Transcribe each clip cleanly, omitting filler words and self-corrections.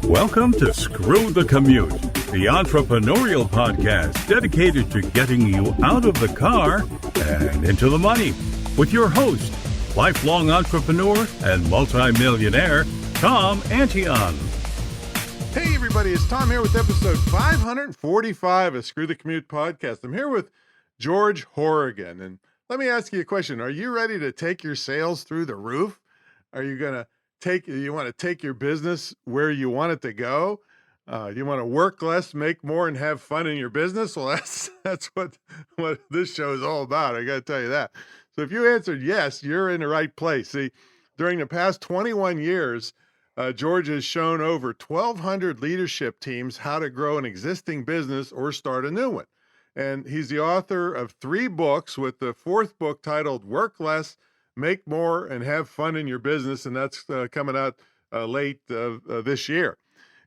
Welcome to Screw the Commute, the entrepreneurial podcast dedicated to getting you out of the car and into the money with your host, lifelong entrepreneur and multimillionaire, Tom Antion. Hey everybody, it's Tom here with episode 545 of Screw the Commute podcast. I'm here with George Horrigan, and let me ask you a question. Are you ready to take your sales through the roof? Are you going to you want to take your business where you want it to go? You want to work less, make more, and have fun in your business? Well, that's what this show is all about. I got to tell you that. So if you answered yes, you're in the right place. See, during the past 21 years, George has shown over 1,200 leadership teams how to grow an existing business or start a new one. And he's the author of 3 books, with the 4th book titled Work Less, Make More, and Have Fun in Your Business. And that's coming out late this year.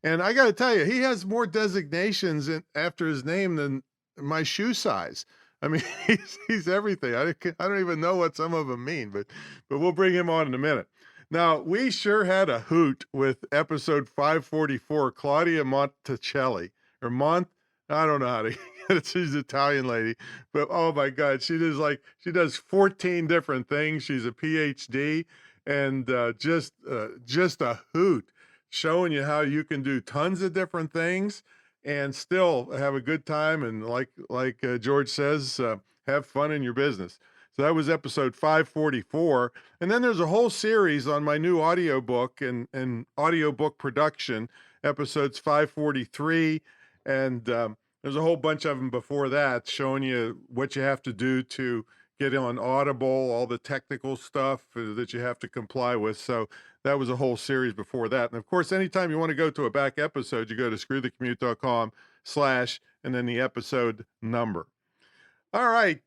And I got to tell you, he has more designations after his name than my shoe size. I mean, he's everything. I don't even know what some of them mean, but we'll bring him on in a minute. Now, we sure had a hoot with episode 544, Claudia Monticelli, or I don't know how to, she's an Italian lady, but oh my God, she does 14 different things. She's a PhD, and just a hoot, showing you how you can do tons of different things and still have a good time. And like George says, have fun in your business. So that was episode 544. And then there's a whole series on my new audiobook and audiobook production, episodes 543. And there's a whole bunch of them before that, showing you what you have to do to get on Audible, all the technical stuff that you have to comply with. So that was a whole series before that. And of course, anytime you want to go to a back episode, you go to screwthecommute.com/ and then the episode number. All right.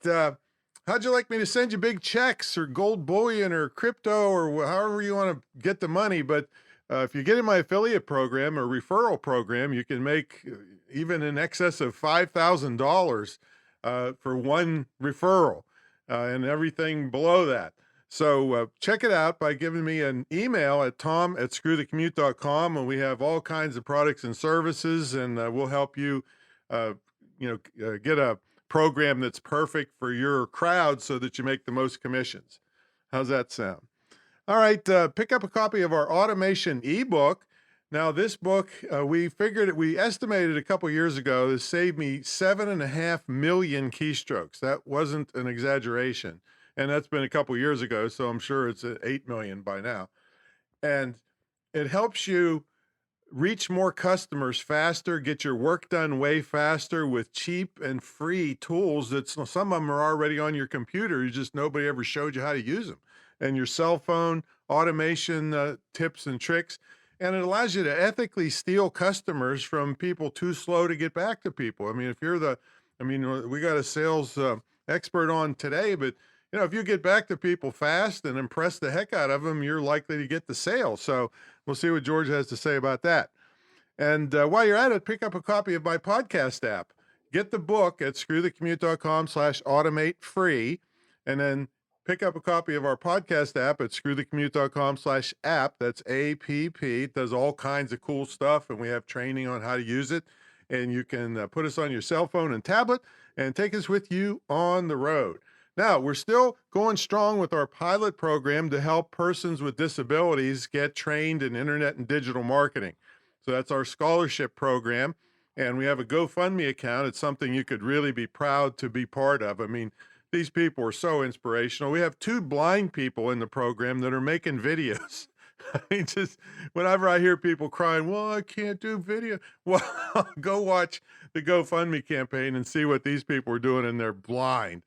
How'd you like me to send you big checks or gold bullion or crypto or however you want to get the money? But if you get in my affiliate program or referral program, you can make even in excess of $5,000 for one referral and everything below that. So check it out by giving me an email at tom@screwthecommute.com, and we have all kinds of products and services, and we'll help you, get a program that's perfect for your crowd so that you make the most commissions. How's that sound? All right, pick up a copy of our automation ebook. Now, this book, we estimated a couple years ago, this saved me 7.5 million keystrokes. That wasn't an exaggeration. And that's been a couple years ago, so I'm sure it's at 8 million by now. And it helps you reach more customers faster, get your work done way faster with cheap and free tools that some of them are already on your computer. Nobody ever showed you how to use them. And your cell phone automation tips and tricks. And it allows you to ethically steal customers from people too slow to get back to people. I mean, we got a sales expert on today, but if you get back to people fast and impress the heck out of them, you're likely to get the sale. So we'll see what George has to say about that. And while you're at it, pick up a copy of my podcast app. Get the book at screwthecommute.com/automate free, and then pick up a copy of our podcast app at screwthecommute.com/app. That's APP. It does all kinds of cool stuff, and we have training on how to use it. And you can put us on your cell phone and tablet and take us with you on the road. Now, we're still going strong with our pilot program to help persons with disabilities get trained in internet and digital marketing. So that's our scholarship program, and we have a GoFundMe account. It's something you could really be proud to be part of. I mean, these people are so inspirational. We have 2 blind people in the program that are making videos. I mean, just whenever I hear people crying, well, I can't do video. Well, go watch the GoFundMe campaign and see what these people are doing, and they're blind.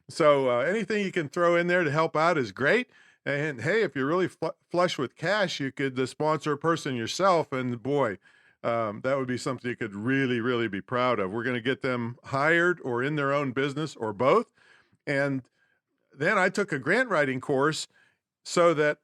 So anything you can throw in there to help out is great. And hey, if you're really flush with cash, you could sponsor a person yourself. And boy, that would be something you could really, really be proud of. We're going to get them hired or in their own business or both. And then I took a grant writing course so that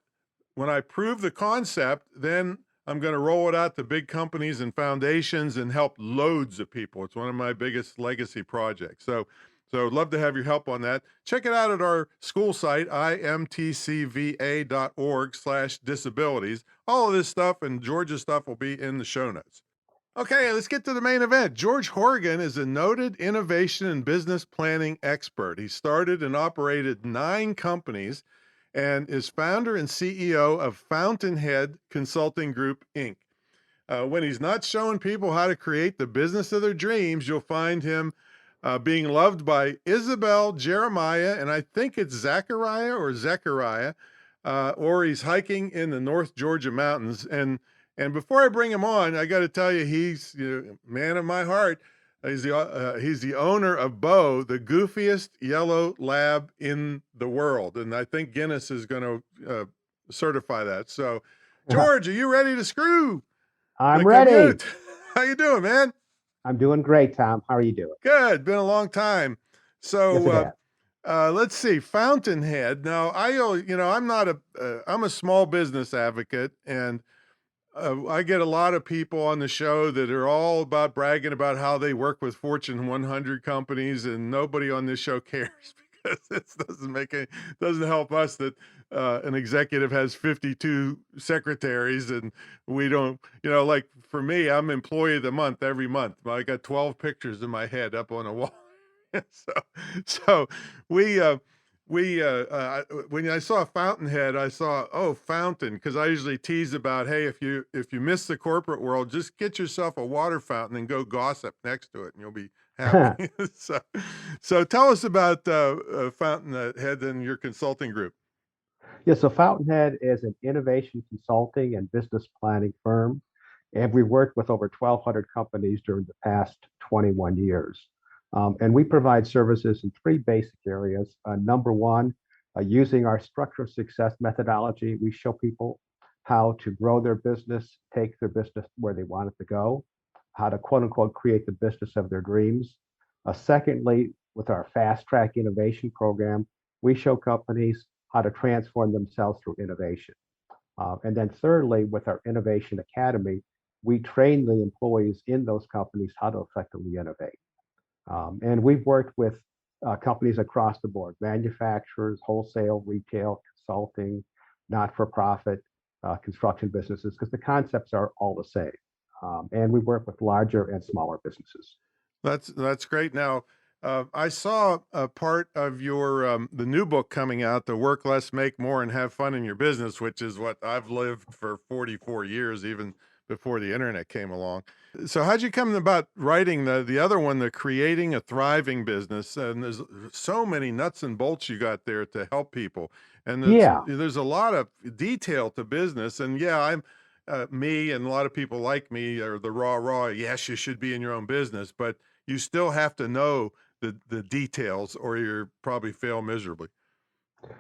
when I prove the concept, then I'm going to roll it out to big companies and foundations and help loads of people. It's one of my biggest legacy projects. So So I'd love to have your help on that. Check it out at our school site, imtcva.org/disabilities. All of this stuff and George's stuff will be in the show notes. Okay, let's get to the main event. George Horrigan is a noted innovation and business planning expert. He started and operated 9 companies and is founder and CEO of Fountainhead Consulting Group, Inc. When he's not showing people how to create the business of their dreams, you'll find him being loved by Isabel, Jeremiah, and I think it's Zechariah, or he's hiking in the North Georgia mountains. And before I bring him on, I got to tell you, he's man of my heart. He's the owner of Bo, the goofiest yellow lab in the world, and I think Guinness is going to certify that. So, George, are you ready to screw I'm the ready. commute? How you doing, man? I'm doing great, Tom. How are you doing? Good. Been a long time. Yes, it So has. let's see, Fountainhead. Now, I'm a small business advocate, and I get a lot of people on the show that are all about bragging about how they work with Fortune 100 companies, and nobody on this show cares because doesn't help us that an executive has 52 secretaries, and we don't, like for me, I'm employee of the month every month. I got 12 pictures in my head up on a wall. so, so we, when I saw Fountainhead, I saw, oh, fountain, because I usually tease about, hey, if you miss the corporate world, just get yourself a water fountain and go gossip next to it, and you'll be happy. So tell us about Fountainhead and your consulting group. Yeah, so Fountainhead is an innovation consulting and business planning firm, and we worked with over 1,200 companies during the past 21 years. And we provide services in 3 basic areas. Number one, using our structure of success methodology, we show people how to grow their business, take their business where they want it to go, how to quote unquote create the business of their dreams. Secondly, with our fast track innovation program, we show companies how to transform themselves through innovation. And then thirdly, with our Innovation Academy, we train the employees in those companies how to effectively innovate. And we've worked with companies across the board, manufacturers, wholesale, retail, consulting, not-for-profit, construction businesses, because the concepts are all the same. And we work with larger and smaller businesses. That's great. Now, I saw a part of your the new book coming out, The Work Less, Make More, and Have Fun in Your Business, which is what I've lived for 44 years, even before the internet came along. So how'd you come about writing the other one, the Creating a Thriving Business? And there's so many nuts and bolts you got there to help people. And Yeah. there's a lot of detail to business. And yeah, I'm me and a lot of people like me are the raw. Yes, you should be in your own business, but you still have to know the details or you're probably fail miserably.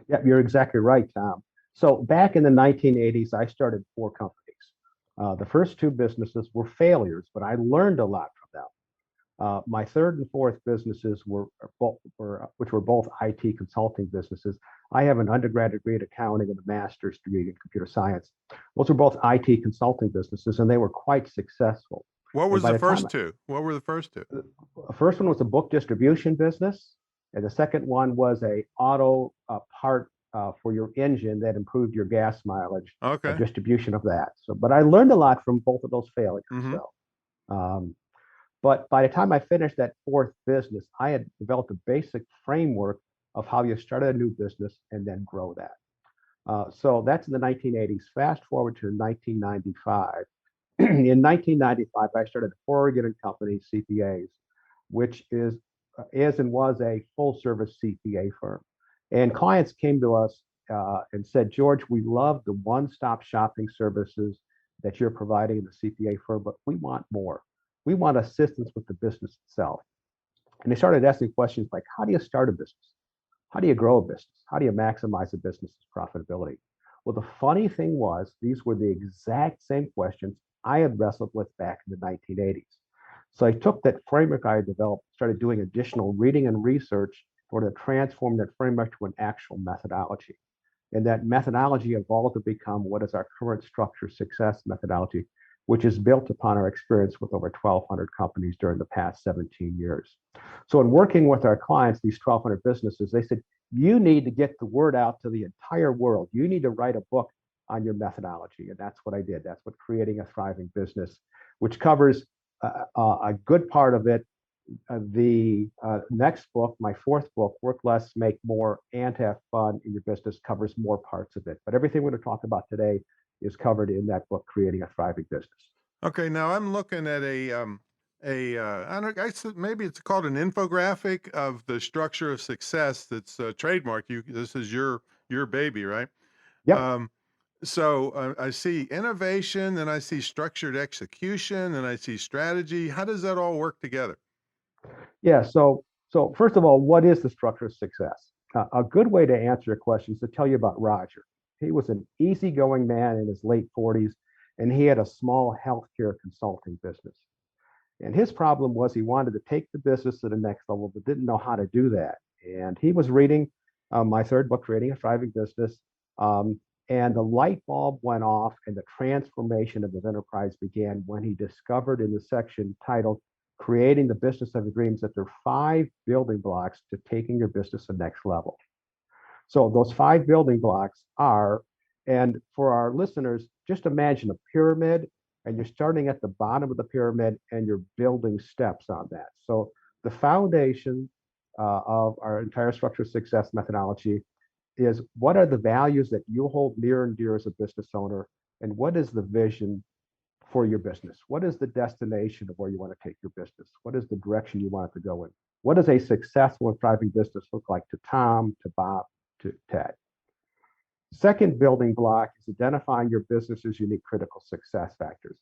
Yep, you're exactly right, Tom. So back in the 1980s, I started 4 companies. The first 2 businesses were failures, but I learned a lot from them. My third and fourth businesses which were both IT consulting businesses. I have an undergraduate degree in accounting and a master's degree in computer science. Those were both IT consulting businesses, and they were quite successful. What was the first 2? What were the first 2? The first one was a book distribution business, and the second one was a auto part for your engine that improved your gas mileage. Okay. Distribution of that. So, but I learned a lot from both of those failures. Mm-hmm. But by the time I finished that fourth business, I had developed a basic framework of how you start a new business and then grow that. So that's in the 1980s. Fast forward to 1995. In 1995, I started Horrigan and Company CPAs, which is and was a full service CPA firm. And clients came to us and said, George, we love the one-stop shopping services that you're providing in the CPA firm, but we want more. We want assistance with the business itself. And they started asking questions like, how do you start a business? How do you grow a business? How do you maximize a business's profitability? Well, the funny thing was, these were the exact same questions I had wrestled with back in the 1980s. So I took that framework I had developed, started doing additional reading and research in order to transform that framework to an actual methodology. And that methodology evolved to become what is our current structure success methodology, which is built upon our experience with over 1,200 companies during the past 17 years. So in working with our clients, these 1,200 businesses, they said, you need to get the word out to the entire world. You need to write a book on your methodology. And that's what I did. That's what Creating a Thriving Business, which covers a good part of it. The next book, my fourth book, Work Less, Make More, and Have Fun in Your Business, covers more parts of it. But everything we're going to talk about today is covered in that book, Creating a Thriving Business. Okay, now I'm looking at I don't, maybe it's called an infographic of the structure of success that's trademarked. This is your baby, right? Yep. So I see innovation, then I see structured execution, and I see strategy. How does that all work together? Yeah. So first of all, what is the structure of success? A good way to answer your question is to tell you about Roger. He was an easygoing man in his late 40s, and he had a small healthcare consulting business. And his problem was he wanted to take the business to the next level, but didn't know how to do that. And he was reading my third book, Creating a Thriving Business, and the light bulb went off, and the transformation of his enterprise began when he discovered in the section titled Creating the Business of Your Dreams that there are 5 building blocks to taking your business to the next level. So those 5 building blocks are, and for our listeners, just imagine a pyramid, and you're starting at the bottom of the pyramid and you're building steps on that. So the foundation of our entire structure of success methodology is, what are the values that you hold near and dear as a business owner, and what is the vision for your business? What is the destination of where you want to take your business? What is the direction you want it to go in? What does a successful and thriving business look like to Tom, to Bob, to Ted? Second building block is identifying your business's unique critical success factors.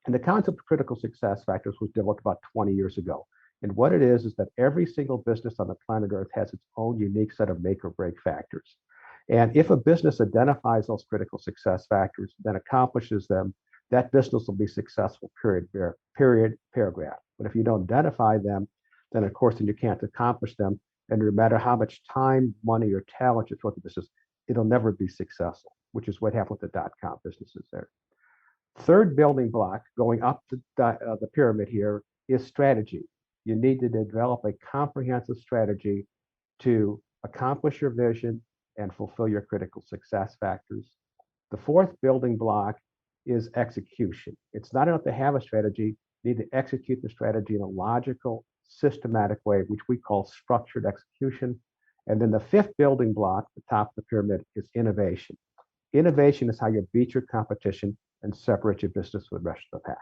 And the concept of critical success factors was developed about 20 years ago. And what it is that every single business on the planet Earth has its own unique set of make or break factors. And if a business identifies those critical success factors, then accomplishes them, that business will be successful, period, paragraph. But if you don't identify them, then of course, then you can't accomplish them. And no matter how much time, money, or talent you throw at the business, it'll never be successful, which is what happened with the dot-com businesses there. Third building block, going up the pyramid here, is strategy. You need to develop a comprehensive strategy to accomplish your vision and fulfill your critical success factors. The fourth building block is execution. It's not enough to have a strategy. You need to execute the strategy in a logical, systematic way, which we call structured execution. And then the fifth building block, the top of the pyramid, is innovation. Innovation is how you beat your competition and separate your business from the rest of the pack.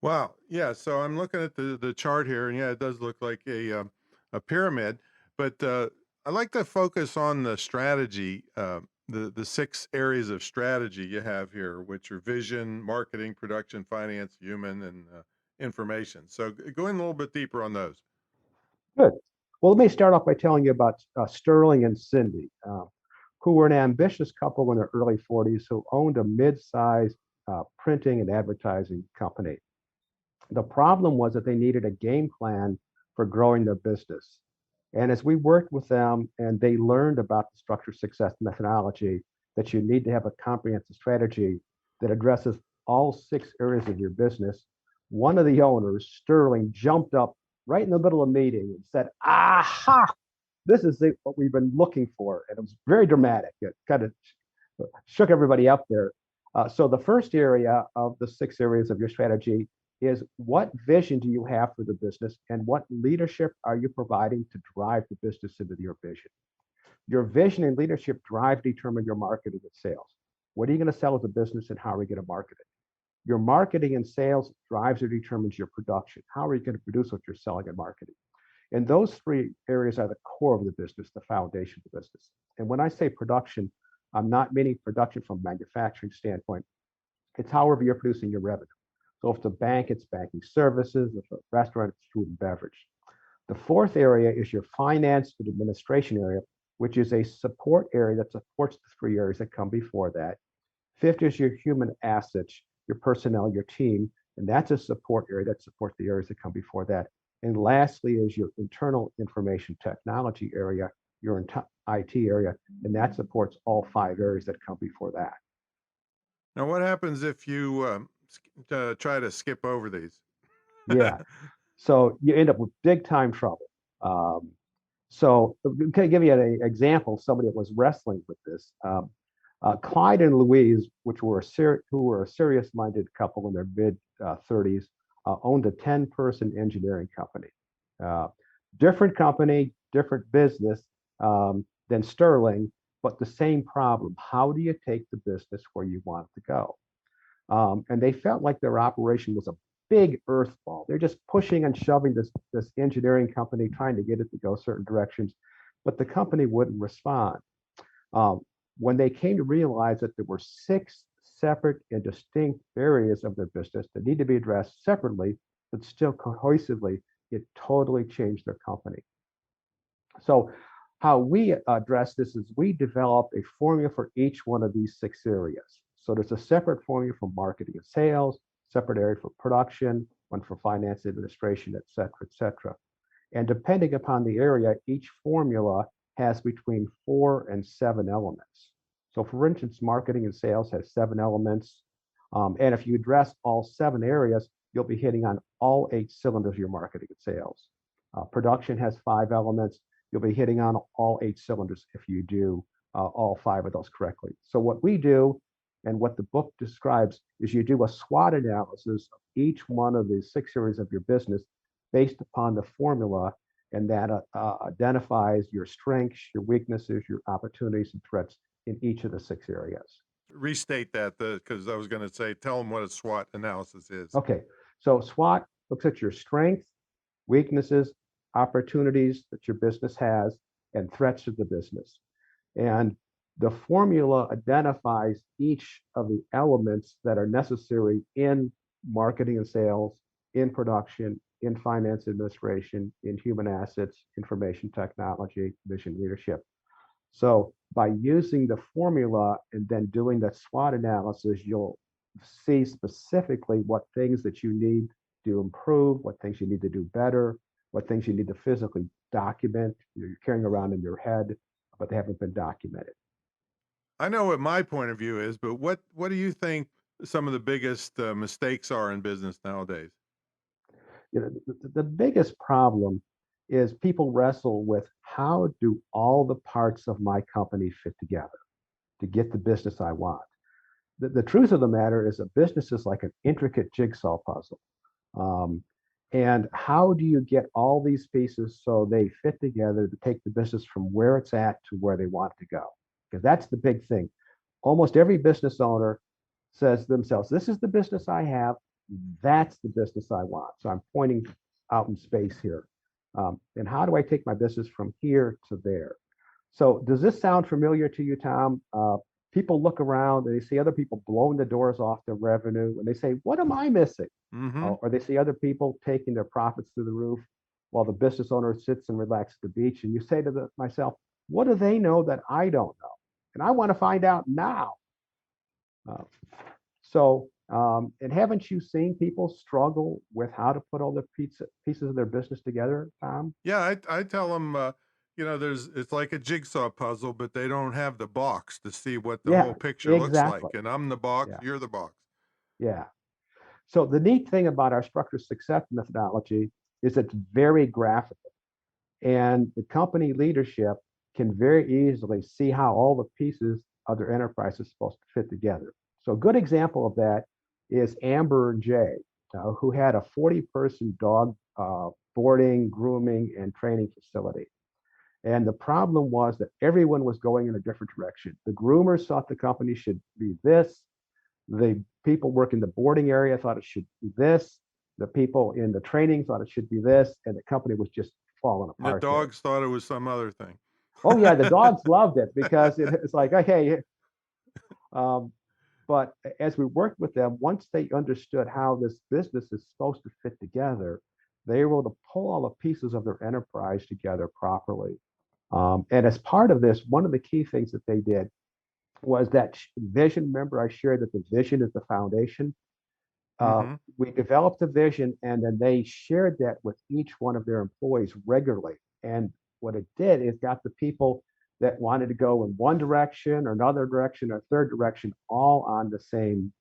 Wow. Yeah. So I'm looking at the chart here, and yeah, it does look like a pyramid. But I like to focus on the strategy, the 6 areas of strategy you have here, which are vision, marketing, production, finance, human, and information. So go in a little bit deeper on those. Good. Well, let me start off by telling you about Sterling and Cindy, who were an ambitious couple in their early 40s who owned a mid-sized printing and advertising company. The problem was that they needed a game plan for growing their business. And as we worked with them and they learned about the structured success methodology, that you need to have a comprehensive strategy that addresses all 6 areas of your business, one of the owners, Sterling, jumped up right in the middle of the meeting and said, aha, this is what we've been looking for. And it was very dramatic. It kind of shook everybody up there. So the first area of the 6 areas of your strategy is, what vision do you have for the business, and what leadership are you providing to drive the business into your vision? Your vision and leadership drive determine your marketing and sales. What are you going to sell as a business, and how are you going to market it? Your marketing and sales drives or determines your production. How are you going to produce what you're selling and marketing? And those 3 areas are the core of the business, the foundation of the business. And when I say production, I'm not meaning production from a manufacturing standpoint. It's however you're producing your revenue. So if it's a bank, it's banking services. If it's a restaurant, it's food and beverage. The fourth area is your finance and administration area, which is a support area that supports the 3 areas that come before that. Fifth is your human assets, your personnel, your team, and that's a support area that supports the areas that come before that. And lastly is your internal information technology area, your IT area, and that supports all 5 areas that come before that. Now, what happens if you try to skip over these? Yeah. So you end up with big time trouble. Um, so can I give you an example of somebody that was wrestling with this? Clyde and Louise, who were a serious-minded couple in their mid 30s, owned a 10-person engineering company. Uh, Different company, different business than Sterling, but the same problem. How do you take the business where you want it to go? And they felt like their operation was a big earth ball. They're just pushing and shoving this engineering company, trying to get it to go certain directions, but the company wouldn't respond. Um, when they came to realize that there were six separate and distinct areas of their business that need to be addressed separately, but still cohesively, it totally changed their company. So how we address this is we developed a formula for each one of these six areas. So there's a separate formula for marketing and sales, separate area for production, one for finance administration, et cetera, et cetera. And depending upon the area, each formula has between 4 and 7 elements. So for instance, marketing and sales has 7 elements. And if you address all 7 areas, you'll be hitting on all 8 cylinders of your marketing and sales. Production has 5 elements. You'll be hitting on all 8 cylinders if you do all 5 of those correctly. So what we do and what the book describes is you do a SWOT analysis of each one of the 6 areas of your business based upon the formula, and that identifies your strengths, your weaknesses, your opportunities and threats in each of the 6 areas. Restate that because I was going to say, tell them what a SWOT analysis is. Okay, so SWOT looks at your strengths, weaknesses, opportunities that your business has, and threats to the business. And the formula identifies each of the elements that are necessary in marketing and sales, in production, in finance administration, in human assets, information technology, vision leadership. So by using the formula and then doing that SWOT analysis, you'll see specifically what things that you need to improve, what things you need to do better, what things you need to physically document, you're carrying around in your head, but they haven't been documented. I know what my point of view is, but what do you think some of the biggest mistakes are in business nowadays? The biggest problem is people wrestle with how do all the parts of my company fit together to get the business I want. The truth of the matter is a business is like an intricate jigsaw puzzle. Um, and how do you get all these pieces so they fit together to take the business from where it's at to where they want to go? Because that's the big thing. Almost every business owner says to themselves, this is the business I have. That's the business I want. So I'm pointing out in space here. And how do I take my business from here to there? So does this sound familiar to you, Tom? People look around and they see other people blowing the doors off their revenue and they say, what am I missing? Mm-hmm. Or they see other people taking their profits through the roof while the business owner sits and relaxes at the beach. And you say to myself, what do they know that I don't know? And I want to find out now. And haven't you seen people struggle with how to put all the pieces of their business together, Tom? Yeah, I tell them, it's like a jigsaw puzzle, but they don't have the box to see what the Yeah, whole picture looks like. exactly. And I'm the box, Yeah, you're the box. yeah. So the neat thing about our structured success methodology is it's very graphical, and the company leadership can very easily see how all the pieces of their enterprise is supposed to fit together. So a good example of that is Amber and Jay, who had a 40-person dog boarding, grooming, and training facility. And the problem was that everyone was going in a different direction. The groomers thought the company should be this. The people working the boarding area thought it should be this. The people in the training thought it should be this. And the company was just falling And the apart. dogs thought it was some other thing. Oh, yeah. The dogs loved it because it's like, okay. But as we worked with them, once they understood how this business is supposed to fit together, they were able to pull all the pieces of their enterprise together properly. And as part of this, one of the key things that they did was that vision. Remember, I shared that the vision is the foundation. Mm-hmm. We developed a vision, and then they shared that with each one of their employees regularly. And what it did is got the people that wanted to go in one direction or another direction or third direction, all on the same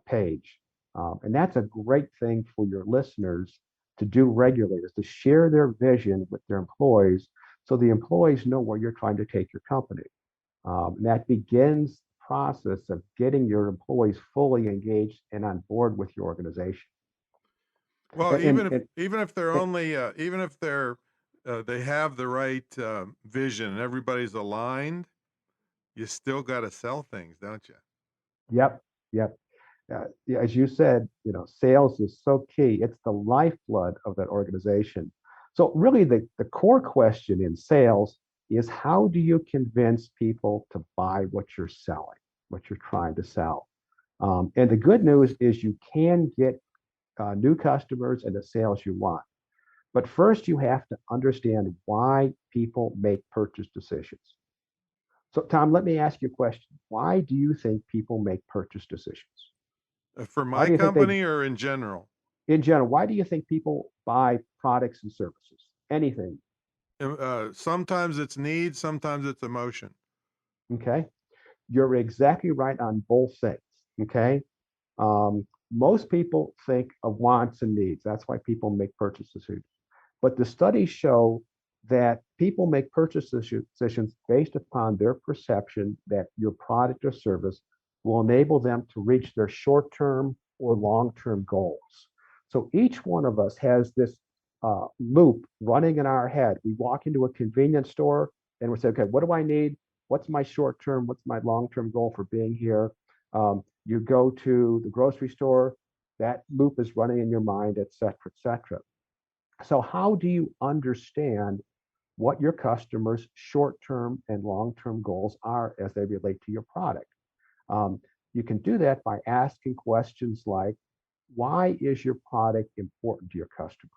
page. And that's a great thing for your listeners to do regularly, is to share their vision with their employees so the employees know where you're trying to take your company. And that begins the process of getting your employees fully engaged and on board with your organization. Well, And, even if they're only even if they have the right vision and everybody's aligned, you still got to sell things, don't you? yep, yep. Yeah, as you said, sales is so key. It's the lifeblood of that organization. So really the core question in sales is, how do you convince people to buy what you're selling, what you're trying to sell? And the good news is you can get new customers and the sales you want. But first, you have to understand why people make purchase decisions. So, Tom, let me ask you a question. Why do you think people make purchase decisions? For Why my do you think they, company or in general? in general, why do you think people buy products and services? Anything, Sometimes it's need, sometimes it's emotion. okay? You're exactly right on both things, okay? Most people think of wants and needs. That's why people make purchase decisions. But the studies show that people make purchase decisions based upon their perception that your product or service will enable them to reach their short-term or long-term goals. So each one of us has this loop running in our head. We walk into a convenience store and we say, okay, what do I need? What's my short-term? What's my long-term goal for being here? You go to the grocery store, that loop is running in your mind, et cetera, et cetera. So how do you understand what your customers' short-term and long-term goals are as they relate to your product? You can do that by asking questions like, why is your product important to your customer?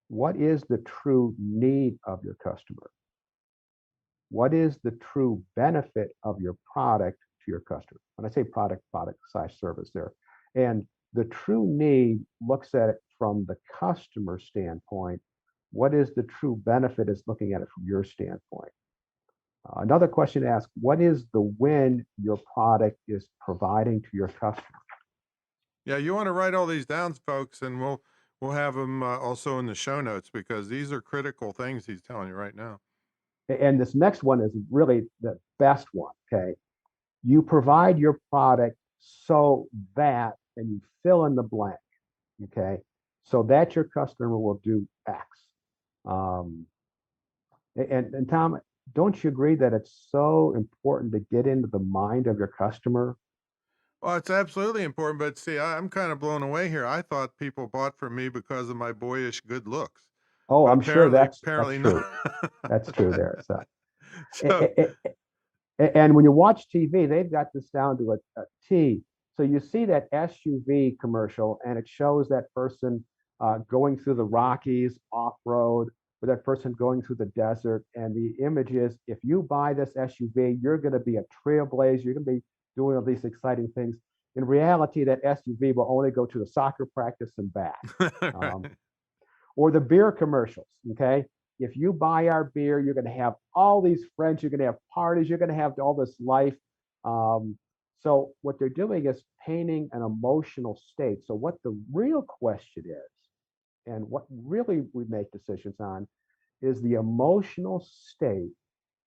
What is the true need of your customer? What is the true benefit of your product to your customer? When I say product/service there. And the true need looks at it from the customer standpoint. What is the true benefit is looking at it from your standpoint. Another question to ask, what is the win your product is providing to your customer? Yeah, you want to write all these down, folks, and we'll have them also in the show notes, because these are critical things he's telling you right now. And this next one is really the best one, okay? You provide your product so that, and you fill in the blank, okay? So that your customer will do X. Um, and Tom, don't you agree that it's so important to get into the mind of your customer? Well, it's absolutely important, but see, I'm kind of blown away here. I thought people bought from me because of my boyish good looks, Oh, but I'm sure that's apparently true. not. That's true there. So, So, and when you watch TV, they've got this down to a T. So you see that SUV commercial, and it shows that person going through the Rockies off road, or that person going through the desert. And the image is, if you buy this SUV, you're going to be a trailblazer. You're going to be doing all these exciting things. In reality, that SUV will only go to the soccer practice and back. Um, right. or the beer commercials. Okay. If you buy our beer, you're going to have all these friends, you're going to have parties, you're going to have all this life. Um, so, what they're doing is painting an emotional state. So, what the real question is, and what really we make decisions on, is the emotional state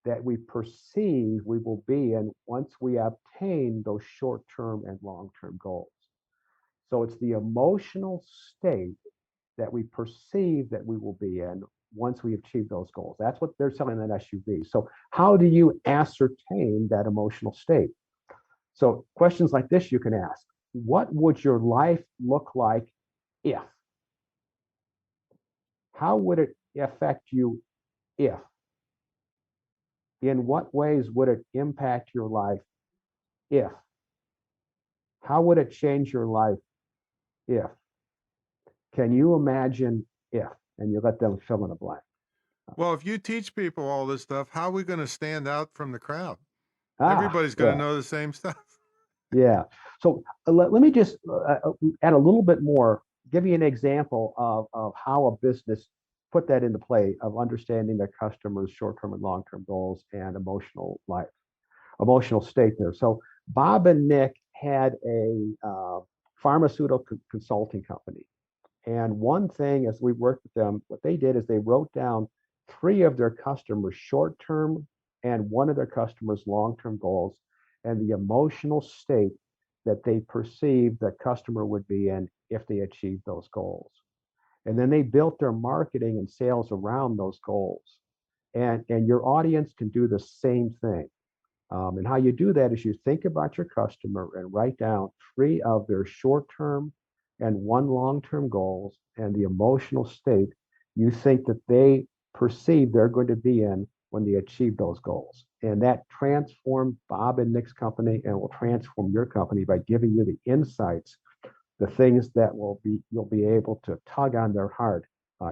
that we perceive we will be in once we obtain those short term and long term goals. So, it's the emotional state that we perceive that we will be in once we achieve those goals. That's what they're selling in SUV. So how do you ascertain that emotional state? So questions like this you can ask. What would your life look like if? How would it affect you if? In what ways would it impact your life if? How would it change your life if? Can you imagine if? And you let them fill in a blank. Well, if you teach people all this stuff, how are we going to stand out from the crowd? Ah, Everybody's going to yeah. know the same stuff. Yeah. So let me just add a little bit more, give you an example of how a business put that into play of understanding their customers' short-term and long-term goals and emotional state there. So Bob and Nick had a pharmaceutical consulting company. And one thing as we worked with them, what they did is they wrote down three of their customers' short-term and one of their customers' long-term goals and the emotional state that they perceived the customer would be in if they achieved those goals. And then they built their marketing and sales around those goals. And your audience can do the same thing. And how you do that is you think about your customer and write down three of their short-term and one long-term goals and the emotional state you think that they perceive they're going to be in when they achieve those goals. And that transformed Bob and Nick's company and will transform your company by giving you the insights, the things that you'll be able to tug on their heart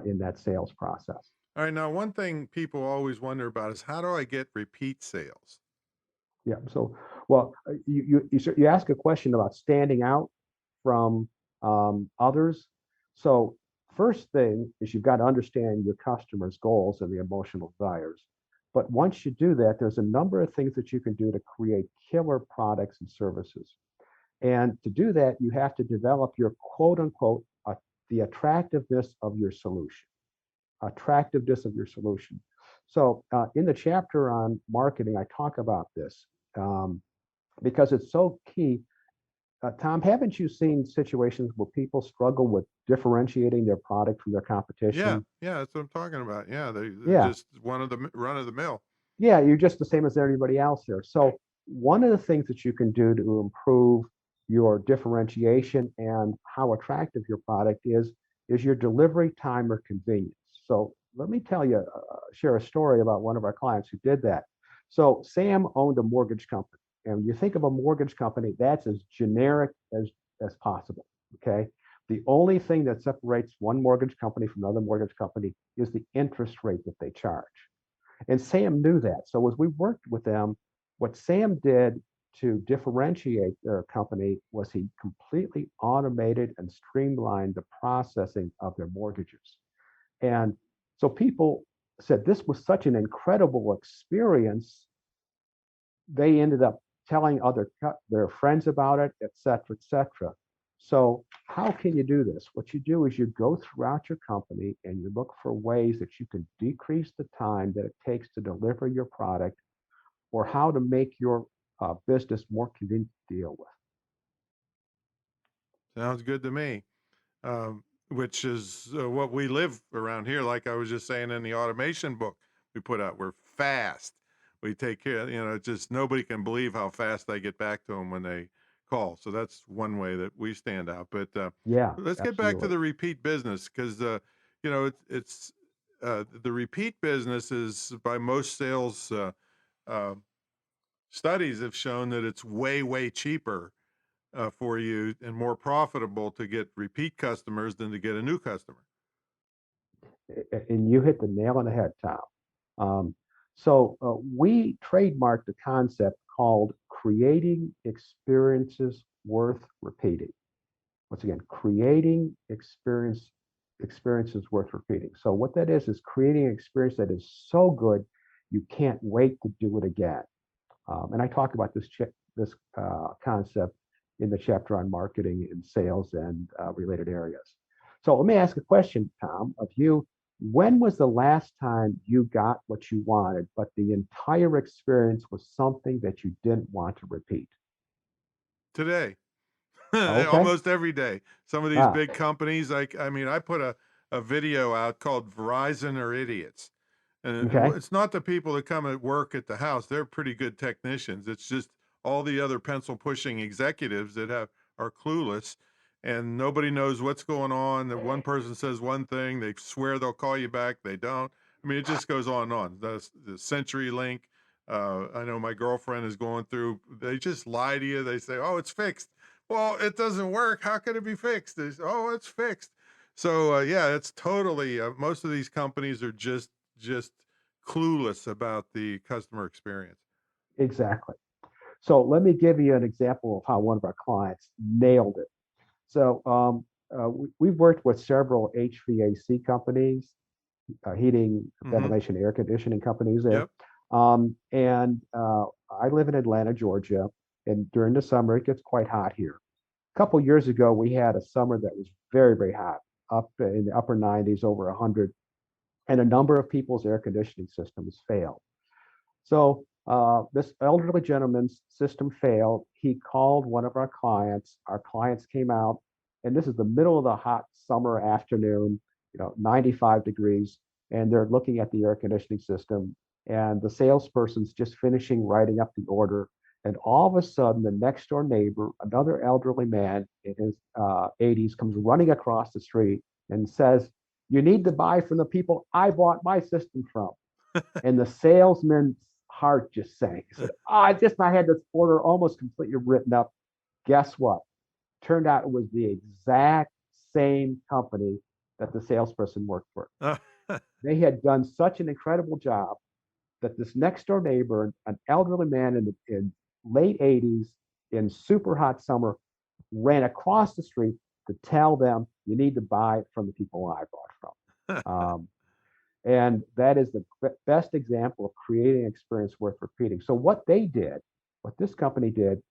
in that sales process. All right. Now, one thing people always wonder about is how do I get repeat sales? Yeah. So, well, you ask a question about standing out from others. So, first thing is you've got to understand your customer's goals and the emotional desires. But once you do that, there's a number of things that you can do to create killer products and services. And to do that, you have to develop your quote unquote the attractiveness of your solution. Attractiveness of your solution. So, in the chapter on marketing, I talk about this because it's so key. Tom, haven't you seen situations where people struggle with differentiating their product from their Yeah. competition? Yeah. That's what I'm talking about. Yeah. They're Yeah, just one of the run of the mill. yeah, you're just the same as everybody else here. So, one of the things that you can do to improve your differentiation and how attractive your product is your delivery time or convenience. So, let me share a story about one of our clients who did that. So, Sam owned a mortgage company, and when you think of a mortgage company, that's as generic as possible. Okay. The only thing that separates one mortgage company from another mortgage company is the interest rate that they charge. And Sam knew that. So as we worked with them, what Sam did to differentiate their company was he completely automated and streamlined the processing of their mortgages. And so people said this was such an incredible experience. They ended up telling their friends about it, et cetera, et cetera. So how can you do this? What you do is you go throughout your company and you look for ways that you can decrease the time that it takes to deliver your product or how to make your business more convenient to deal with. Sounds good to me. Which is what we live around here. Like I was just saying in the automation book we put out, we're fast. We take care, just nobody can believe how fast I get back to them when they call. So that's one way that we stand out. But Yeah, let's get back to absolutely. the repeat business because, it's the repeat business is by most sales uh, studies have shown that it's way, way cheaper for you and more profitable to get repeat customers than to get a new customer. And you hit the nail on the head, Tom. So we trademarked a concept called creating experiences worth repeating. Once again, creating experiences worth repeating. So what that is creating an experience that is so good you can't wait to do it again. And I talk about this concept in the chapter on marketing and sales and related areas. So let me ask a question, Tom, of you. When was the last time you got what you wanted, but the entire experience was something that you didn't want to repeat? Today. Okay. Almost every day. Some of these Ah, big companies, I put a video out called Verizon are idiots. And okay. it's not the people that come at work at the house. They're pretty good technicians. It's just all the other pencil pushing executives that are clueless and nobody knows what's going on. That one person says one thing, they swear they'll call you back, they don't. I mean, it just goes on and on. The Century Link. I know my girlfriend is going through. They just lie to you. They say, "Oh, it's fixed." Well, it doesn't work. How could it be fixed? They say, "Oh, it's fixed." So yeah, it's totally. Most of these companies are just clueless about the customer experience. Exactly. So let me give you an example of how one of our clients nailed it. So we've worked with several HVAC companies, heating, Hmm. ventilation, air conditioning companies there. Yep. I live in Atlanta, Georgia, and during the summer it gets quite hot here. A couple years ago, we had a summer that was very, very hot, up in the upper 90s, over 100, and a number of people's air conditioning systems failed. So this elderly gentleman's system failed. He called one of our clients. Our clients came out, and this is the middle of the hot summer afternoon, 95 degrees, and they're looking at the air conditioning system. And the salesperson's just finishing writing up the order. And all of a sudden, the next door neighbor, another elderly man in his 80s, comes running across the street and says, "You need to buy from the people I bought my system from." And the salesman's heart just sank. He said, "Oh, I had this order almost completely written up." Guess what? Turned out it was the exact same company that the salesperson worked for. They had done such an incredible job that this next door neighbor, an elderly man in late 80s, in super hot summer, ran across the street to tell them, "You need to buy from the people I bought from." And that is the best example of creating an experience worth repeating. So what this company did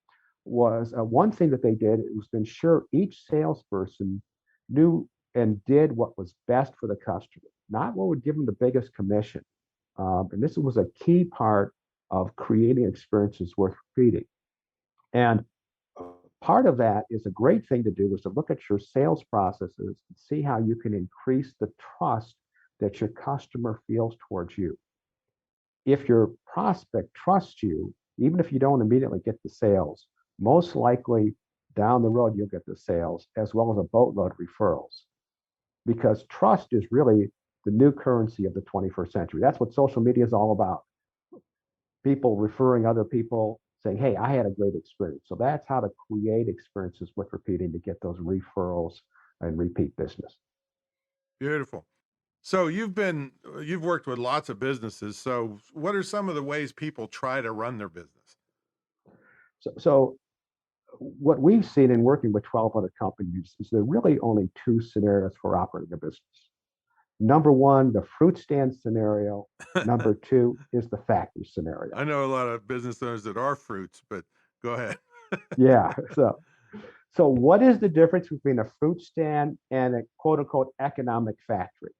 was one thing that they did was to ensure each salesperson knew and did what was best for the customer, not what would give them the biggest commission. And this was a key part of creating experiences worth repeating. And part of that is a great thing to do is to look at your sales processes and see how you can increase the trust that your customer feels towards you. If your prospect trusts you, even if you don't immediately get the sales, most likely down the road you'll get the sales as well as a boatload of referrals. Because trust is really the new currency of the 21st century. That's what social media is all about. People referring other people, saying, "Hey, I had a great experience." So that's how to create experiences with repeating to get those referrals and repeat business. Beautiful. So you've worked with lots of businesses. So what are some of the ways people try to run their business? So what we've seen in working with 1,200 companies is there are really only two scenarios for operating a business. Number one, the fruit stand scenario. Number two is the factory scenario. I know a lot of business owners that are fruits, but go ahead. Yeah. So what is the difference between a fruit stand and a quote unquote economic factory?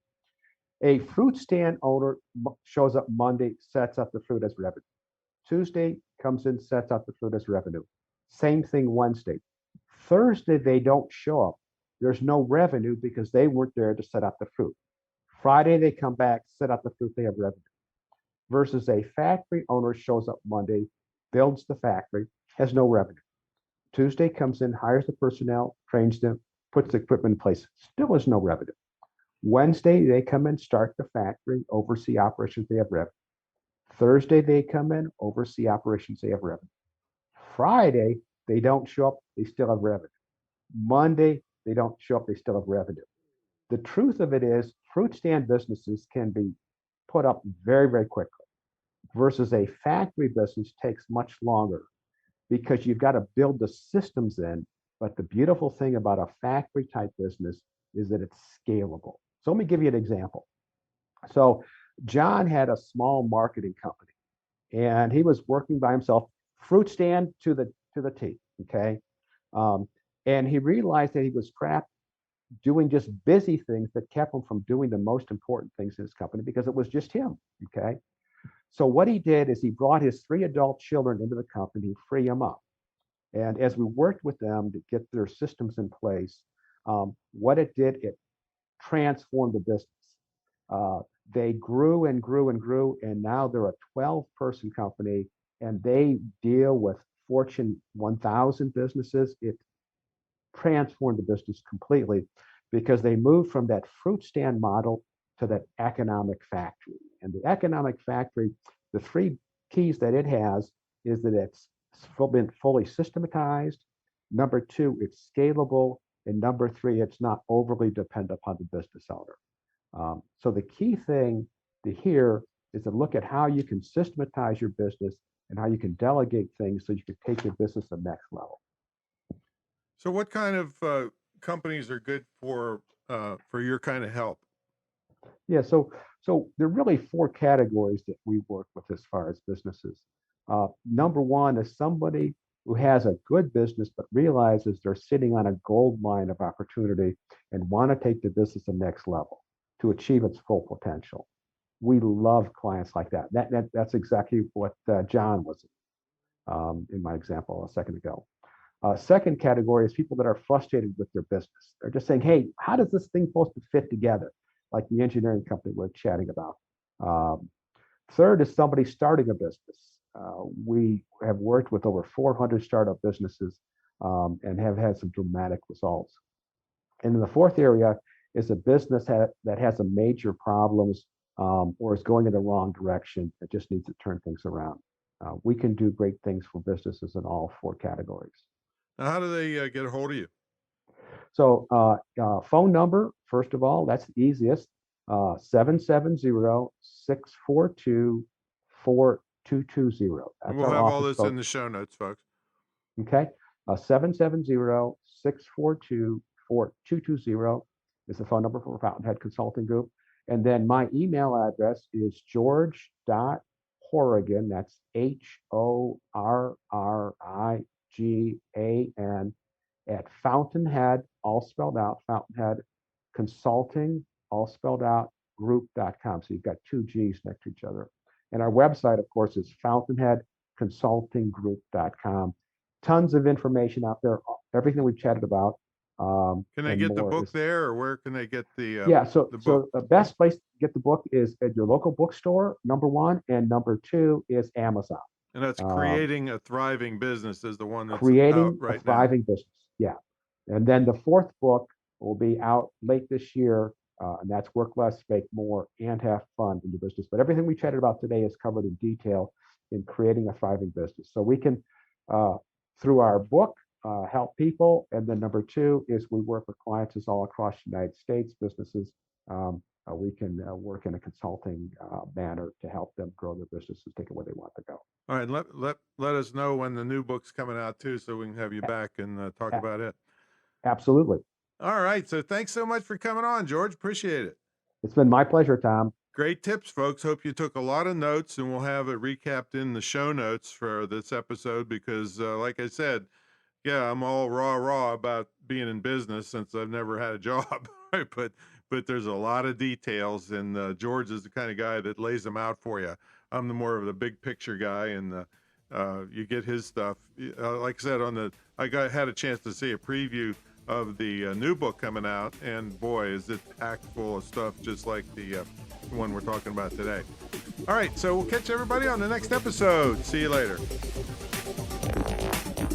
A fruit stand owner shows up Monday, sets up the fruit as revenue. Tuesday comes in, sets up the fruit as revenue. Same thing Wednesday. Thursday, they don't show up. There's no revenue because they weren't there to set up the fruit. Friday, they come back, set up the fruit, they have revenue. Versus a factory owner shows up Monday, builds the factory, has no revenue. Tuesday comes in, hires the personnel, trains them, puts the equipment in place, still has no revenue. Wednesday, they come in, start the factory, oversee operations, they have revenue. Thursday, they come in, oversee operations, they have revenue. Friday, they don't show up, they still have revenue. Monday, they don't show up, they still have revenue. The truth of it is, fruit stand businesses can be put up very, very quickly, versus a factory business takes much longer because you've got to build the systems in. But the beautiful thing about a factory type business is that it's scalable. So let me give you an example. So John had a small marketing company and he was working by himself, fruit stand to the T. Okay. Um, and he realized that he was trapped doing just busy things that kept him from doing the most important things in his company because it was just him. Okay. So what he did is he brought his three adult children into the company to free them up. And as we worked with them to get their systems in place, what it did, it transformed the business. Uh, they grew and grew and grew, and now they're a 12-person company, and they deal with Fortune 1000 businesses. It transformed the business completely because they moved from that fruit stand model to that economic factory. And the economic factory, the three keys that it has is that it's been fully systematized. Number two, it's scalable. And number three, it's not overly dependent upon the business owner. So the key thing to hear is to look at how you can systematize your business and how you can delegate things so you can take your business to the next level. So what kind of companies are good for your kind of help? Yeah, so there are really four categories that we work with as far as businesses. Number one is somebody who has a good business but realizes they're sitting on a gold mine of opportunity and want to take the business to the next level to achieve its full potential. We love clients like that. That's exactly what John was in my example a second ago. Second category is people that are frustrated with their business. They're just saying, hey, how does this thing supposed to fit together? Like the engineering company we're chatting about. Um, Third is somebody starting a business. We have worked with over 400 startup businesses and have had some dramatic results. And then the fourth area is a business that has some major problems or is going in the wrong direction. It just needs to turn things around. We can do great things for businesses in all four categories. Now, how do they get a hold of you? So phone number, first of all, that's the easiest, 770-642-4220. And That's we'll our have all office this code. in the show notes, folks. Okay. 770-642-4220 is the phone number for Fountainhead Consulting Group. And then my email address is george.horrigan, that's HORRIGAN, at Fountainhead, all spelled out, Fountainhead Consulting, all spelled out, group.com. So you've got two G's next to each other. And our website, of course, is fountainheadconsultinggroup.com. Tons of information out there, everything we've chatted about. Can they get the book is, there, or where can they get the the book? the best place to get the book is at your local bookstore, number one, and number two is Amazon. And that's Creating a Thriving Business is the one that's out Creating a right now. Thriving Business. Yeah. And then the fourth book will be out late this year, and that's Work Less, Make More, and Have Fun in your business. But everything we chatted about today is covered in detail in Creating a Thriving Business. So we can, through our book, help people. And then number two is we work with clients all across the United States, businesses. We can work in a consulting manner to help them grow their businesses, take it where they want to go. All right, let us know when the new book's coming out too, so we can have you back and talk about it. Absolutely. All right, so thanks so much for coming on, George. Appreciate it. It's been my pleasure, Tom. Great tips, folks. Hope you took a lot of notes, and we'll have it recapped in the show notes for this episode because, like I said, yeah, I'm all raw about being in business since I've never had a job, right? But there's a lot of details, and George is the kind of guy that lays them out for you. I'm the more of the big picture guy, and you get his stuff. Like I said, had a chance to see a preview of the new book coming out, and boy, is it packed full of stuff just like the one we're talking about today. All right, so we'll catch everybody on the next episode. See you later.